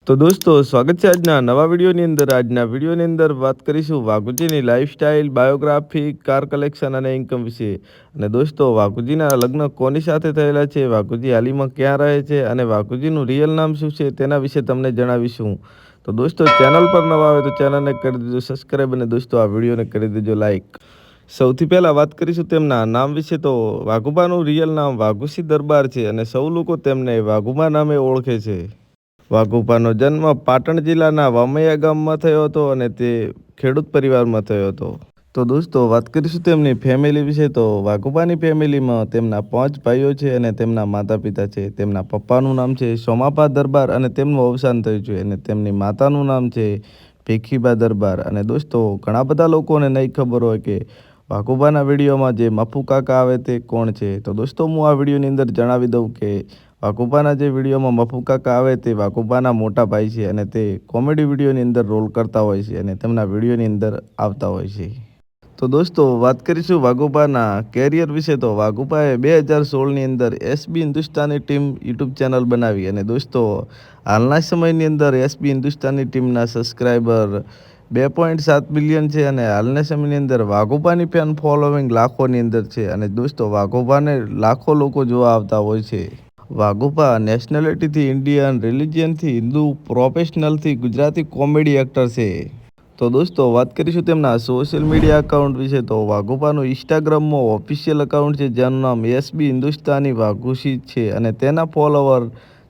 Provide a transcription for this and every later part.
તો દોસ્તો સ્વાગત છે આજના નવા વિડીયોની અંદર. આજના વિડીયોની અંદર વાત કરીશું વાઘુજીની લાઈફસ્ટાઈલ, બાયોગ્રાફી, કાર કલેક્શન અને ઇન્કમ વિશે. અને દોસ્તો વાઘુજીના લગ્ન કોની સાથે થયેલા છે, વાઘુજી હાલમાં ક્યાં રહે છે અને વાઘુજીનું રિયલ નામ શું છે તેના વિશે તમને જણાવીશું. તો દોસ્તો ચેનલ પર નવા આવે તો ચેનલને કરી દેજો સબસ્ક્રાઈબ અને દોસ્તો આ વિડીયોને કરી દેજો લાઈક. સૌથી પહેલાં વાત કરીશું તેમના નામ વિશે. તો વાઘુબાનું રિયલ નામ વાઘુસી દરબાર છે અને સૌ લોકો તેમને વાઘુબા નામે ઓળખે છે. વાઘુબાનો જન્મ પાટણ જિલ્લાના વામૈયા ગામમાં થયો હતો અને તે ખેડૂત પરિવારમાં થયો હતો. તો દોસ્તો વાત કરીશું તેમની ફેમિલી વિશે. તો વાઘુબાની ફેમિલીમાં તેમના 5 ભાઈઓ છે અને તેમના માતા પિતા છે. તેમના પપ્પાનું નામ છે સોમાપા દરબાર અને તેમનું અવસાન થયું છે. અને તેમની માતાનું નામ છે ભીખીબા દરબાર. અને દોસ્તો ઘણા બધા લોકોને નહીં ખબર હોય કે વાઘુબાના વિડીયોમાં જે મફુ કાકા આવે તે કોણ છે. તો દોસ્તો હું આ વિડીયોની અંદર જણાવી દઉં કે વાઘુબાના જે વિડીયોમાં મફુ કાકા આવે તે વાઘુબાના મોટા ભાઈ છે અને તે કોમેડી વિડીયોની અંદર રોલ કરતા હોય છે અને તેમના વિડીયોની અંદર આવતા હોય છે. તો દોસ્તો વાત કરીશું વાઘુબાના કેરિયર વિશે. તો વાઘુબાએ 2016ની અંદર SB Hindustani team YouTube channel બનાવી અને દોસ્તો હાલના સમયની અંદર એસબી હિન્દુસ્તાની ટીમના સબસ્ક્રાઈબર 2.7 મિલિયન છે અને હાલના સમયની અંદર વાઘુબાની ફેન ફોલોવિંગ લાખોની અંદર છે. અને દોસ્તો વાઘુબાને લાખો લોકો જોવા આવતા હોય છે. વાઘુબા નેશનાલિટીથી ઇન્ડિયન, રિલિજિયનથી હિન્દુ, પ્રોફેશનલથી ગુજરાતી કોમેડી એક્ટર છે. તો દોસ્તો વાત કરીશું તેમના સોશિયલ મીડિયા અકાઉન્ટ વિશે. તો વાઘુબાનું ઇન્સ્ટાગ્રામમાં ઓફિશિયલ અકાઉન્ટ છે જેનું નામ એસબી હિન્દુસ્તાની વાઘુસી છે અને તેના ફોલોવર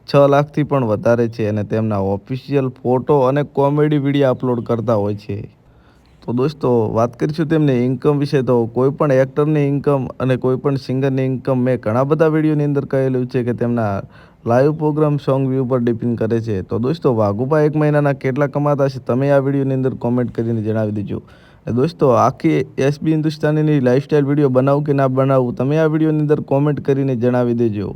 6 લાખથી પણ વધારે છે અને તેમના ઓફિશિયલ ફોટો અને કોમેડી વિડીયો અપલોડ કરતા હોય છે. તો દોસ્તો વાત કરીશું તેમની ઇન્કમ વિશે. તો કોઈ પણ એક્ટરની ઇન્કમ અને કોઈ પણ સિંગરની ઇન્કમ મેં ઘણા બધા વિડીયોની અંદર કહેલું છે કે તેમના લાઈવ પ્રોગ્રામ સોંગ વ્યૂ પર ડિપેન્ડ કરે છે. તો દોસ્તો વાઘુબા એક મહિનાના કેટલા કમાતા હશે તમે આ વિડીયોની અંદર કોમેન્ટ કરીને જણાવી દેજો. દોસ્તો આખી એસબી હિન્દુસ્તાનીની લાઈફસ્ટાઈલ વિડીયો બનાવું કે ના બનાવું તમે આ વિડીયોની અંદર કોમેન્ટ કરીને જણાવી દેજો.